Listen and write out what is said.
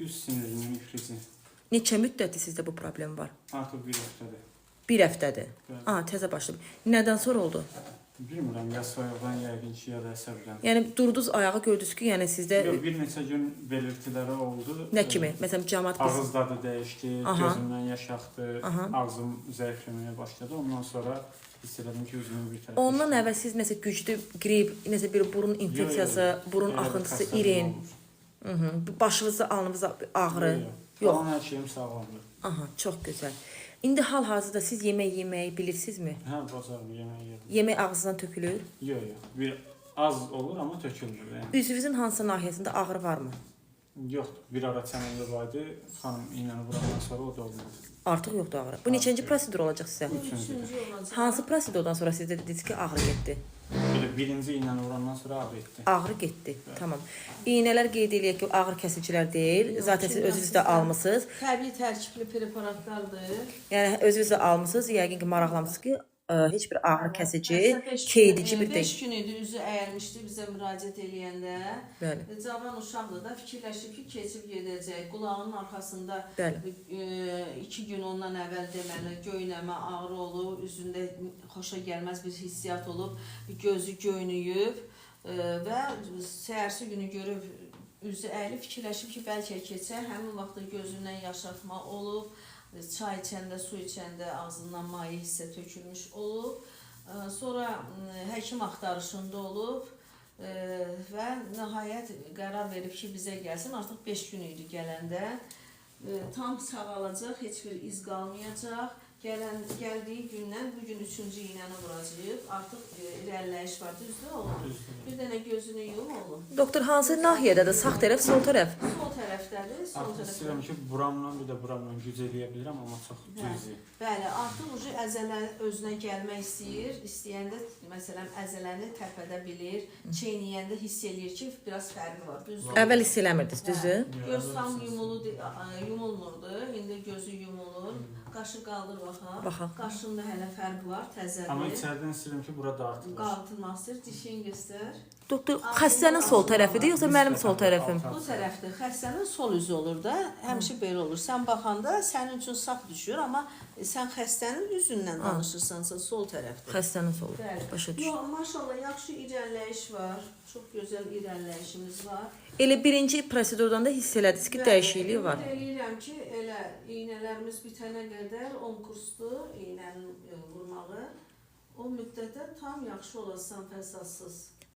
Üst sinirinin iflici. Neçə müddətdir sizdə bu problem var? Artıq bir həftədir. Bir həftədir. Bəli. Aha, təzə başladı. Nədən sonra oldu? Bilmirəm, ya soyuqdan yəqin ki, ya da əsəbdən. Yəni durdunuz ayağa gördünüz ki, yəni sizdə Yox, bir neçə gün belirtiləri oldu. nə kimi? Məsələn, cəmaət Ağız dadı dəyişdi, Aha. gözümdən yaş axdı, Aha. ağzım zəifləməyə başladı. Ondan sonra hiss elədim ki, özümün bir tərəfi. Ondan əvvəl siz nəsə güclü qrip, nəsə bir burun infeksiyası, burun axıntısı, irin, başınızda, alnınızda ağrı. Yox. Qalan hər şeyim sağlamdır. Aha, çox gözəl. İndi hal-hazırda siz yemək yeməyi bilirsinizmi? Hə, bacarım, yemək yerim. Yemək ağzınızdan tökülür? Yox, yox. Bir az olur, amma tökülmür. Yəni. Üzvünüzün hansı nahiyəsində ağrı varmı? Yoxdur. Bir ara çənəmdə vardı, xanım iynəni vurandan sonra o da olmadı. Artıq yoxdur ağrı. Bu neçənci prosedur olacaq sizə? Üçüncü. Hansı prosedurdan sonra sizdə dediniz ki, ağrı getdi? Belə birinci iynəni vurandan sonra ağrı etdi. Ağrı getdi. Tamam. İynələr qeyd eləyək ki, ağrı kəsicilər deyil. Zaten siz özünüzdə almısınız. Təbii tərkibli preparatlardır. Yəni özünüzdə almısınız. Yəqin ki, maraqlanmısınız ki, heç bir ağrı kəsici, keydici bir 5 deyil. gün idi üzü əyilmişdi bizə müraciət eləyəndə. Bəli. Cavan uşaqdır da fikirləşib ki, keçib gedəcək. Qulağının arxasında Bəli. 2 gün ondan əvvəl deməli göynəmə, ağrı olub, üzündə xoşa gəlməz bir hissiyat olub, gözü göynüyüb və səhərsi günü görüb üzü əyilib fikirləşib ki, bəlkə keçə, həmin vaxtda gözündən yaş axma olub. Çay içəndə, su içəndə ağzından maye hissə tökülmüş olub. Sonra həkim axtarışında olub və nəhayət qərar verib ki, bizə gəlsin. Artıq 5 gün idi gələndə. Tam sağalacaq, heç bir iz qalmayacaq. Gəldiyi gündən bugün 3-cü iynəni vuracağıq. Artıq irəliləyiş var, düzdür oğlum? Bir dənə gözünü yum oğlum. Doktor, hansı nahiyədədir? Sağ tərəf, sol tərəf? Sol tərəfdədir, sol Artıq tərəfdə. istəyirəm ki, buramla bir də buramla güc eləyə bilirəm, amma çox cüzi. Bəli, artıq ucu əzələ özünə gəlmək istəyir. İstəyəndə, məsələn, əzələni tərpədə bilir. Çeynəyəndə hiss eləyir ki, biraz fərqi var. Düzdür? Əvvəl hiss eləmirdiniz, düzdür? Göz tam yumulmurdu. İndi gözü yumulur. Qaşı qaldır baxaq. Baxaq. Qaşında hələ fərq var, təzədir. Amma içərdən istəyirəm ki, bura dartılır. Qaltırmaq istəyir, dişini göstər. Doktor, xəstənin sol tərəfidir, yoxsa mənim sol tərəfim? Bu tərəfdə xəstənin sol üzü olur da, həmişə belə olur. Sən baxanda sənin üçün sağ düşür, amma sən xəstənin üzündən danışırsansa sol tərəfdə. Xəstənin solu. Bəli. Başa düşdüm. Yox, maşallah yaxşı irəliləyiş var. Çox gözəl irəliləyişimiz var. Elə birinci prosedurdan da hiss elədiniz ki, dəyişiklik var. Ümid eləyirəm ki, elə iynələrimiz bitənə qədər 10 kursdur iynənin vurmağı. O müddətdə tam yaxşı olasan fəsadsız.